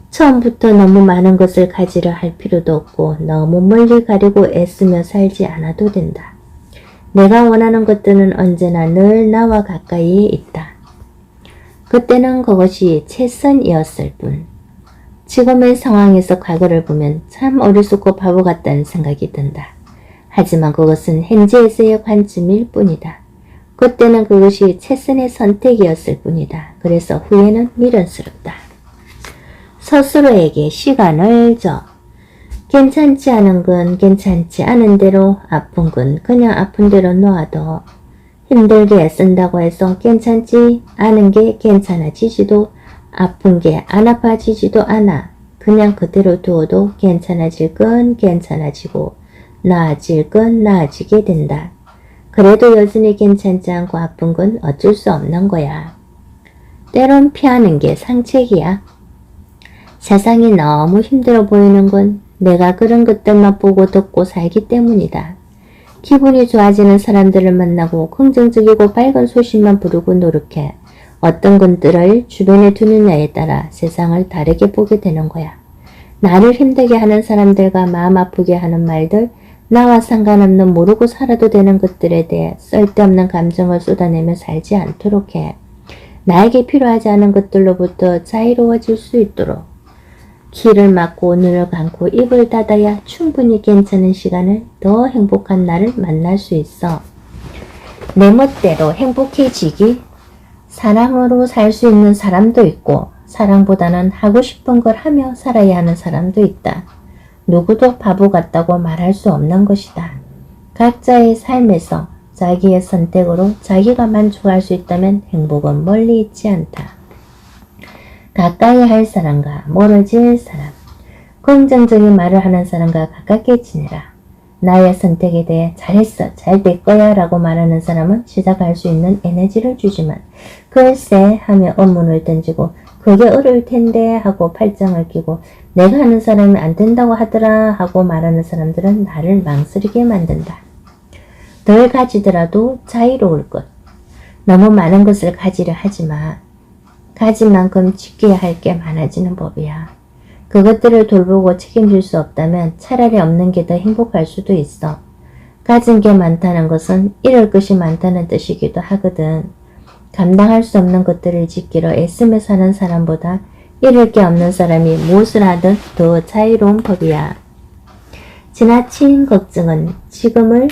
처음부터 너무 많은 것을 가지려 할 필요도 없고 너무 멀리 가려고 애쓰며 살지 않아도 된다. 내가 원하는 것들은 언제나 늘 나와 가까이에 있다. 그때는 그것이 최선이었을 뿐. 지금의 상황에서 과거를 보면 참 어리석고 바보 같다는 생각이 든다. 하지만 그것은 현재에서의 관점일 뿐이다. 그때는 그것이 최선의 선택이었을 뿐이다. 그래서 후회는 미련스럽다. 스스로에게 시간을 줘. 괜찮지 않은 건 괜찮지 않은 대로, 아픈 건 그냥 아픈 대로 놓아둬. 힘들게 애쓴다고 해서 괜찮지 않은 게 괜찮아지지도, 아픈 게 안 아파지지도 않아. 그냥 그대로 두어도 괜찮아질 건 괜찮아지고 나아질 건 나아지게 된다. 그래도 여전히 괜찮지 않고 아픈 건 어쩔 수 없는 거야. 때론 피하는 게 상책이야. 세상이 너무 힘들어 보이는 건 내가 그런 것들만 보고 듣고 살기 때문이다. 기분이 좋아지는 사람들을 만나고 긍정적이고 밝은 소식만 부르고 노력해 어떤 것들을 주변에 두느냐에 따라 세상을 다르게 보게 되는 거야. 나를 힘들게 하는 사람들과 마음 아프게 하는 말들, 나와 상관없는 모르고 살아도 되는 것들에 대해 쓸데없는 감정을 쏟아내며 살지 않도록 해. 나에게 필요하지 않은 것들로부터 자유로워질 수 있도록. 귀를 막고 눈을 감고 입을 닫아야 충분히 괜찮은 시간을, 더 행복한 나를 만날 수 있어. 내 멋대로 행복해지기. 사랑으로 살 수 있는 사람도 있고 사랑보다는 하고 싶은 걸 하며 살아야 하는 사람도 있다. 누구도 바보 같다고 말할 수 없는 것이다. 각자의 삶에서 자기의 선택으로 자기가 만족할 수 있다면 행복은 멀리 있지 않다. 가까이 할 사람과 멀어질 사람, 긍정적인 말을 하는 사람과 가깝게 지내라. 나의 선택에 대해 잘했어, 잘 될 거야 라고 말하는 사람은 시작할 수 있는 에너지를 주지만, 글쎄 하며 업문을 던지고 그게 어려울 텐데 하고 팔짱을 끼고 내가 하는 사람이 안 된다고 하더라 하고 말하는 사람들은 나를 망설이게 만든다. 덜 가지더라도 자유로울 것. 너무 많은 것을 가지려 하지 마. 가진 만큼 지켜야 할 게 많아지는 법이야. 그것들을 돌보고 책임질 수 없다면 차라리 없는 게 더 행복할 수도 있어. 가진 게 많다는 것은 잃을 것이 많다는 뜻이기도 하거든. 감당할 수 없는 것들을 지키려 애쓰며 사는 사람보다 잃을 게 없는 사람이 무엇을 하든 더 자유로운 법이야. 지나친 걱정은 지금을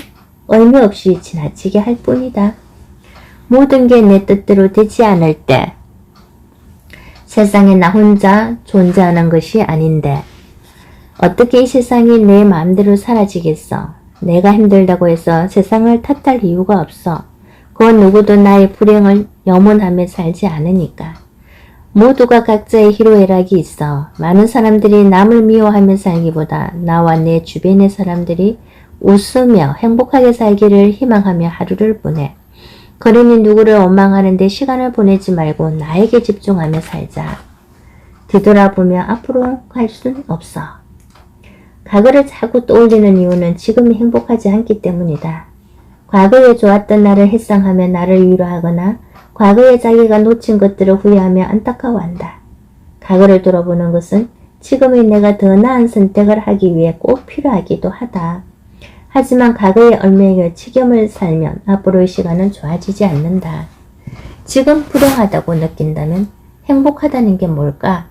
의미 없이 지나치게 할 뿐이다. 모든 게 내 뜻대로 되지 않을 때 세상에 나 혼자 존재하는 것이 아닌데 어떻게 이 세상이 내 마음대로 사라지겠어. 내가 힘들다고 해서 세상을 탓할 이유가 없어. 그 누구도 나의 불행을 염원하며 살지 않으니까. 모두가 각자의 희로애락이 있어. 많은 사람들이 남을 미워하며 살기보다 나와 내 주변의 사람들이 웃으며 행복하게 살기를 희망하며 하루를 보내. 그러니 누구를 원망하는 데 시간을 보내지 말고 나에게 집중하며 살자. 뒤돌아보며 앞으로 갈 수는 없어. 과거를 자꾸 떠올리는 이유는 지금이 행복하지 않기 때문이다. 과거에 좋았던 나를 회상하며 나를 위로하거나 과거에 자기가 놓친 것들을 후회하며 안타까워한다. 과거를 돌아보는 것은 지금의 내가 더 나은 선택을 하기 위해 꼭 필요하기도 하다. 하지만 과거의 얽매여 지금을 살면 앞으로의 시간은 좋아지지 않는다. 지금 불행하다고 느낀다면 행복하다는 게 뭘까?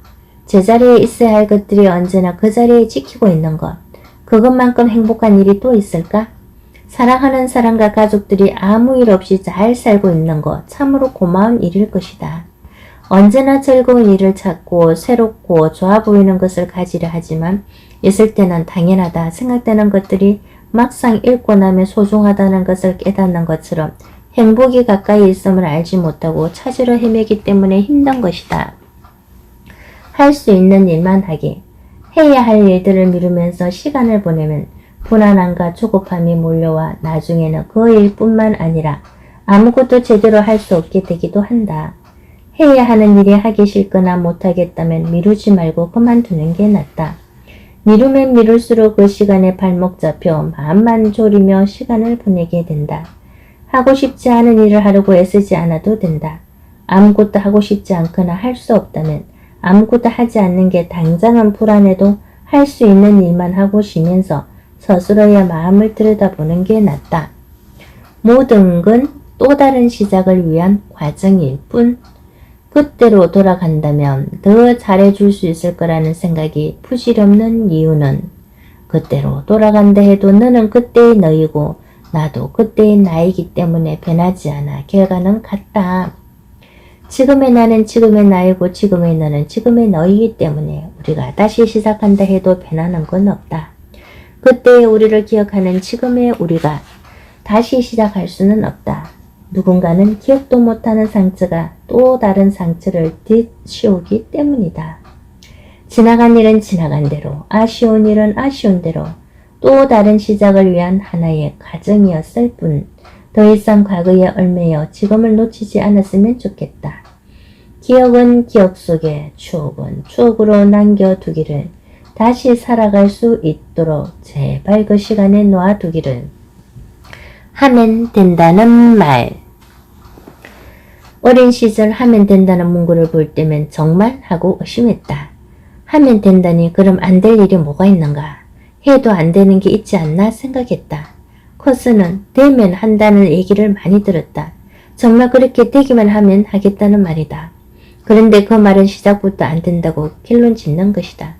제자리에 있어야 할 것들이 언제나 그 자리에 지키고 있는 것. 그것만큼 행복한 일이 또 있을까? 사랑하는 사람과 가족들이 아무 일 없이 잘 살고 있는 것 참으로 고마운 일일 것이다. 언제나 즐거운 일을 찾고 새롭고 좋아 보이는 것을 가지려 하지만 있을 때는 당연하다 생각되는 것들이 막상 잃고 나면 소중하다는 것을 깨닫는 것처럼 행복이 가까이 있음을 알지 못하고 찾으러 헤매기 때문에 힘든 것이다. 할 수 있는 일만 하기. 해야 할 일들을 미루면서 시간을 보내면 불안함과 조급함이 몰려와 나중에는 그 일뿐만 아니라 아무것도 제대로 할 수 없게 되기도 한다. 해야 하는 일이 하기 싫거나 못하겠다면 미루지 말고 그만두는 게 낫다. 미루면 미룰수록 그 시간에 발목 잡혀 마음만 졸이며 시간을 보내게 된다. 하고 싶지 않은 일을 하려고 애쓰지 않아도 된다. 아무것도 하고 싶지 않거나 할 수 없다면 아무것도 하지 않는 게 당장은 불안해도 할 수 있는 일만 하고 쉬면서 스스로의 마음을 들여다보는 게 낫다. 모든 건 또 다른 시작을 위한 과정일 뿐. 그때로 돌아간다면 더 잘해줄 수 있을 거라는 생각이 부질없는 이유는 그때로 돌아간다 해도 너는 그때의 너이고 나도 그때의 나이기 때문에 변하지 않아 결과는 같다. 지금의 나는 지금의 나이고 지금의 너는 지금의 너이기 때문에 우리가 다시 시작한다 해도 변하는 건 없다. 그때의 우리를 기억하는 지금의 우리가 다시 시작할 수는 없다. 누군가는 기억도 못하는 상처가 또 다른 상처를 뒤씌우기 때문이다. 지나간 일은 지나간 대로, 아쉬운 일은 아쉬운 대로 또 다른 시작을 위한 하나의 과정이었을 뿐 더 이상 과거에 얽매여 지금을 놓치지 않았으면 좋겠다. 기억은 기억 속에, 추억은 추억으로 남겨두기를 다시 살아갈 수 있도록 제발 그 시간에 놓아두기를 하면 된다는 말. 어린 시절 하면 된다는 문구를 볼 때면 정말 하고 의심했다. 하면 된다니 그럼 안 될 일이 뭐가 있는가? 해도 안 되는 게 있지 않나 생각했다. 커서는 되면 한다는 얘기를 많이 들었다. 정말 그렇게 되기만 하면 하겠다는 말이다. 그런데 그 말은 시작부터 안 된다고 결론 짓는 것이다.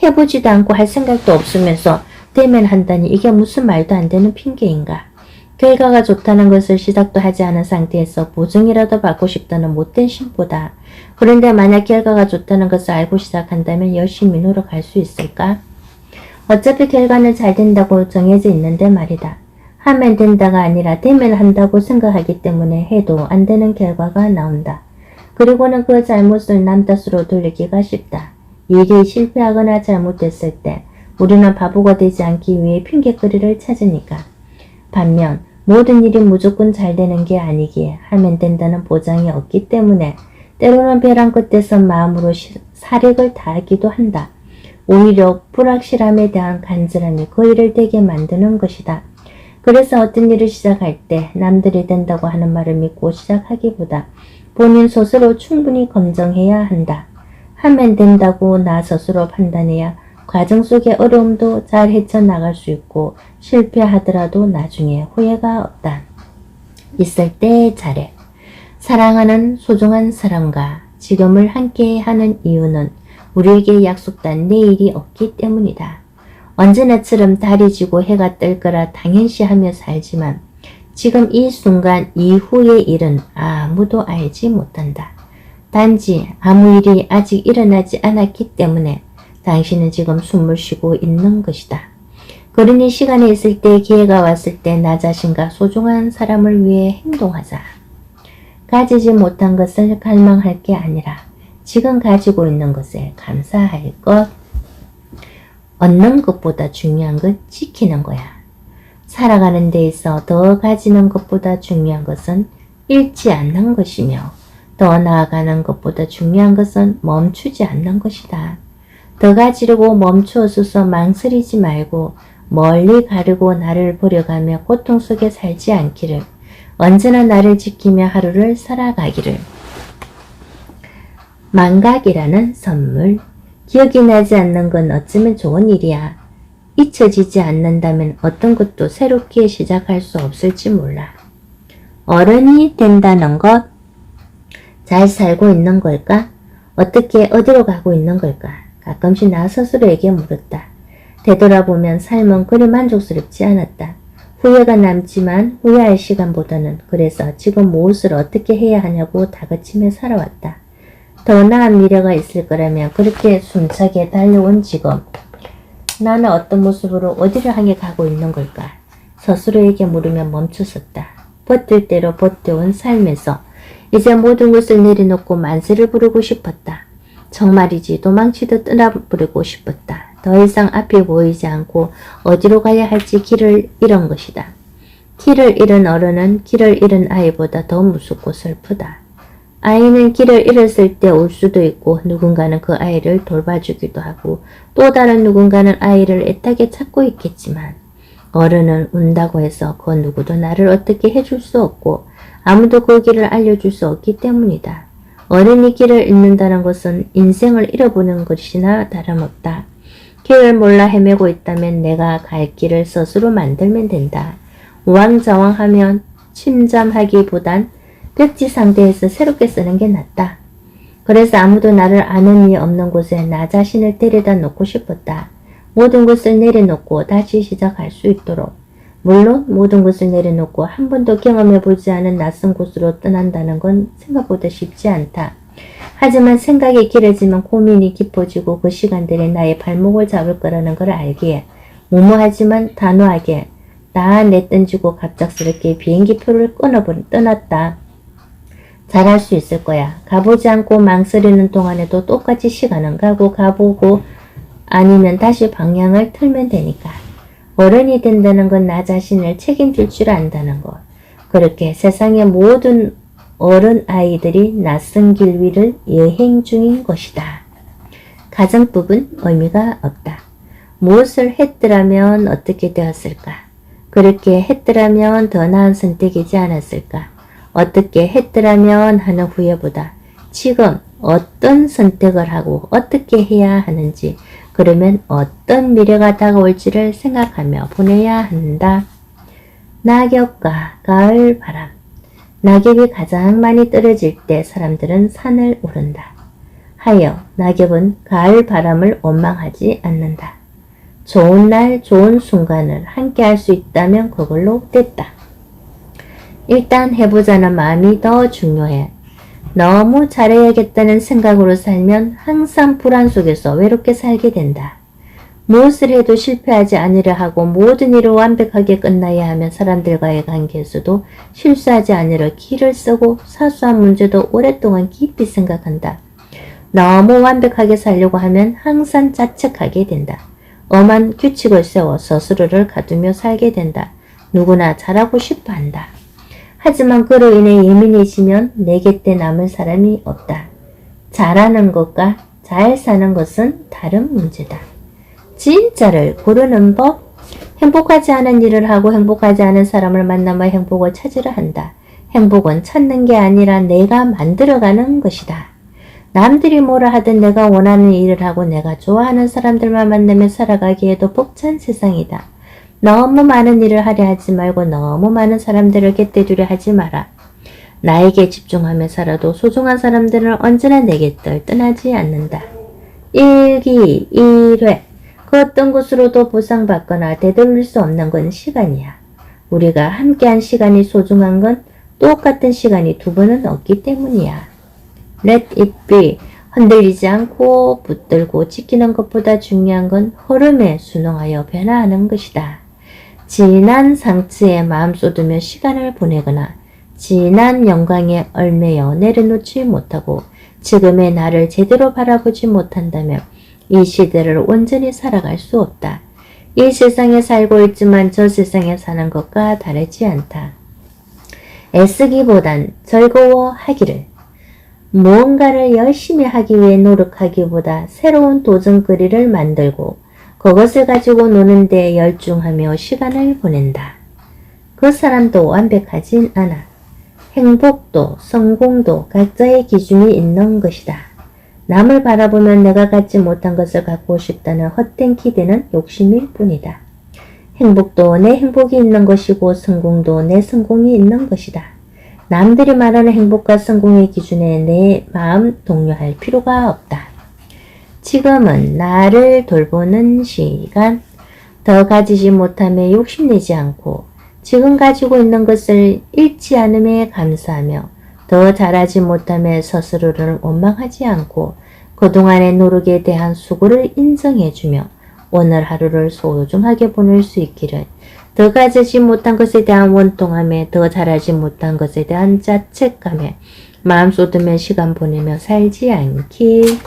해보지도 않고 할 생각도 없으면서 되면 한다니 이게 무슨 말도 안 되는 핑계인가. 결과가 좋다는 것을 시작도 하지 않은 상태에서 보증이라도 받고 싶다는 못된 심보다. 그런데 만약 결과가 좋다는 것을 알고 시작한다면 열심히 노력할 수 있을까? 어차피 결과는 잘 된다고 정해져 있는데 말이다. 하면 된다가 아니라 되면 한다고 생각하기 때문에 해도 안 되는 결과가 나온다. 그리고는 그 잘못을 남 탓으로 돌리기가 쉽다. 일이 실패하거나 잘못됐을 때 우리는 바보가 되지 않기 위해 핑계거리를 찾으니까. 반면 모든 일이 무조건 잘 되는 게 아니기에 하면 된다는 보장이 없기 때문에 때로는 벼랑 끝에서 마음으로 사력을 다하기도 한다. 오히려 불확실함에 대한 간절함이 그 일을 되게 만드는 것이다. 그래서 어떤 일을 시작할 때 남들이 된다고 하는 말을 믿고 시작하기보다 본인 스스로 충분히 검증해야 한다. 하면 된다고 나 스스로 판단해야 과정 속의 어려움도 잘 헤쳐나갈 수 있고 실패하더라도 나중에 후회가 없다. 있을 때 잘해. 사랑하는 소중한 사람과 지금을 함께 하는 이유는 우리에게 약속된 내일이 없기 때문이다. 언제나처럼 달이 지고 해가 뜰 거라 당연시하며 살지만 지금 이 순간 이후의 일은 아무도 알지 못한다. 단지 아무 일이 아직 일어나지 않았기 때문에 당신은 지금 숨을 쉬고 있는 것이다. 그러니 시간이 있을 때 기회가 왔을 때 나 자신과 소중한 사람을 위해 행동하자. 가지지 못한 것을 갈망할 게 아니라 지금 가지고 있는 것에 감사할 것. 얻는 것보다 중요한 건 지키는 거야. 살아가는 데 있어 더 가지는 것보다 중요한 것은 잃지 않는 것이며 더 나아가는 것보다 중요한 것은 멈추지 않는 것이다. 더 가지려고 멈추어서서 망설이지 말고 멀리 가르고 나를 버려가며 고통 속에 살지 않기를, 언제나 나를 지키며 하루를 살아가기를. 망각이라는 선물. 기억이 나지 않는 건 어쩌면 좋은 일이야. 잊혀지지 않는다면 어떤 것도 새롭게 시작할 수 없을지 몰라. 어른이 된다는 것, 잘 살고 있는 걸까? 어떻게 어디로 가고 있는 걸까? 가끔씩 나 스스로에게 물었다. 되돌아보면 삶은 그리 만족스럽지 않았다. 후회가 남지만 후회할 시간보다는 그래서 지금 무엇을 어떻게 해야 하냐고 다그치며 살아왔다. 더 나은 미래가 있을 거라면 그렇게 숨차게 달려온 지금 나는 어떤 모습으로 어디를 향해 가고 있는 걸까? 스스로에게 물으며 멈춰섰다. 버틸 대로 버텨온 삶에서 이제 모든 것을 내려놓고 만세를 부르고 싶었다. 정말이지 도망치듯 떠나버리고 싶었다. 더 이상 앞이 보이지 않고 어디로 가야 할지 길을 잃은 것이다. 길을 잃은 어른은 길을 잃은 아이보다 더 무섭고 슬프다. 아이는 길을 잃었을 때 울 수도 있고 누군가는 그 아이를 돌봐주기도 하고 또 다른 누군가는 아이를 애타게 찾고 있겠지만 어른은 운다고 해서 그 누구도 나를 어떻게 해줄 수 없고 아무도 그 길을 알려줄 수 없기 때문이다. 어른이 길을 잃는다는 것은 인생을 잃어보는 것이나 다름없다. 길을 몰라 헤매고 있다면 내가 갈 길을 스스로 만들면 된다. 우왕좌왕하면 침잠하기보단 백지상대에서 새롭게 쓰는 게 낫다. 그래서 아무도 나를 아는 이 없는 곳에 나 자신을 데려다 놓고 싶었다. 모든 것을 내려놓고 다시 시작할 수 있도록. 물론 모든 것을 내려놓고 한 번도 경험해보지 않은 낯선 곳으로 떠난다는 건 생각보다 쉽지 않다. 하지만 생각이 길어지면 고민이 깊어지고 그 시간들에 나의 발목을 잡을 거라는 걸 알기에 무모하지만 단호하게 나 내던지고 갑작스럽게 비행기표를 떠났다. 잘할 수 있을 거야. 가보지 않고 망설이는 동안에도 똑같이 시간은 가보고 아니면 다시 방향을 틀면 되니까. 어른이 된다는 건 나 자신을 책임질 줄 안다는 것. 그렇게 세상의 모든 어른 아이들이 낯선 길 위를 여행 중인 것이다. 가정법은 의미가 없다. 무엇을 했더라면 어떻게 되었을까? 그렇게 했더라면 더 나은 선택이지 않았을까? 어떻게 했더라면 하는 후회보다 지금 어떤 선택을 하고 어떻게 해야 하는지 그러면 어떤 미래가 다가올지를 생각하며 보내야 한다. 낙엽과 가을 바람. 낙엽이 가장 많이 떨어질 때 사람들은 산을 오른다. 하여 낙엽은 가을 바람을 원망하지 않는다. 좋은 날 좋은 순간을 함께 할 수 있다면 그걸로 됐다. 일단 해보자는 마음이 더 중요해. 너무 잘해야겠다는 생각으로 살면 항상 불안 속에서 외롭게 살게 된다. 무엇을 해도 실패하지 않으려 하고 모든 일을 완벽하게 끝나야 하면 사람들과의 관계에서도 실수하지 않으려 기를 쓰고 사소한 문제도 오랫동안 깊이 생각한다. 너무 완벽하게 살려고 하면 항상 자책하게 된다. 엄한 규칙을 세워 스스로를 가두며 살게 된다. 누구나 잘하고 싶어 한다. 하지만 그로 인해 예민해지면 내 곁에 남을 사람이 없다. 잘하는 것과 잘 사는 것은 다른 문제다. 진짜를 고르는 법? 행복하지 않은 일을 하고 행복하지 않은 사람을 만나며 행복을 찾으려 한다. 행복은 찾는 게 아니라 내가 만들어가는 것이다. 남들이 뭐라 하든 내가 원하는 일을 하고 내가 좋아하는 사람들만 만나며 살아가기에도 벅찬 세상이다. 너무 많은 일을 하려 하지 말고 너무 많은 사람들을 곁에 두려 하지 마라. 나에게 집중하며 살아도 소중한 사람들은 언제나 내 곁을 떠나지 않는다. 일기일회. 그 어떤 것으로도 보상받거나 되돌릴 수 없는 건 시간이야. 우리가 함께한 시간이 소중한 건 똑같은 시간이 두 번은 없기 때문이야. Let it be. 흔들리지 않고 붙들고 지키는 것보다 중요한 건 흐름에 순응하여 변화하는 것이다. 진한 상처에 마음 쏟으며 시간을 보내거나 진한 영광에 얽매여 내려놓지 못하고 지금의 나를 제대로 바라보지 못한다면 이 시대를 온전히 살아갈 수 없다. 이 세상에 살고 있지만 저 세상에 사는 것과 다르지 않다. 애쓰기보단 즐거워하기를. 무언가를 열심히 하기 위해 노력하기보다 새로운 도전거리를 만들고 그것을 가지고 노는데 열중하며 시간을 보낸다. 그 사람도 완벽하진 않아. 행복도 성공도 각자의 기준이 있는 것이다. 남을 바라보면 내가 갖지 못한 것을 갖고 싶다는 헛된 기대는 욕심일 뿐이다. 행복도 내 행복이 있는 것이고 성공도 내 성공이 있는 것이다. 남들이 말하는 행복과 성공의 기준에 내 마음 동요할 필요가 없다. 지금은 나를 돌보는 시간. 더 가지지 못함에 욕심내지 않고 지금 가지고 있는 것을 잃지 않음에 감사하며 더 잘하지 못함에 스스로를 원망하지 않고 그동안의 노력에 대한 수고를 인정해주며 오늘 하루를 소중하게 보낼 수 있기를. 더 가지지 못한 것에 대한 원통함에 더 잘하지 못한 것에 대한 자책감에 마음 쏟으며 시간 보내며 살지 않기.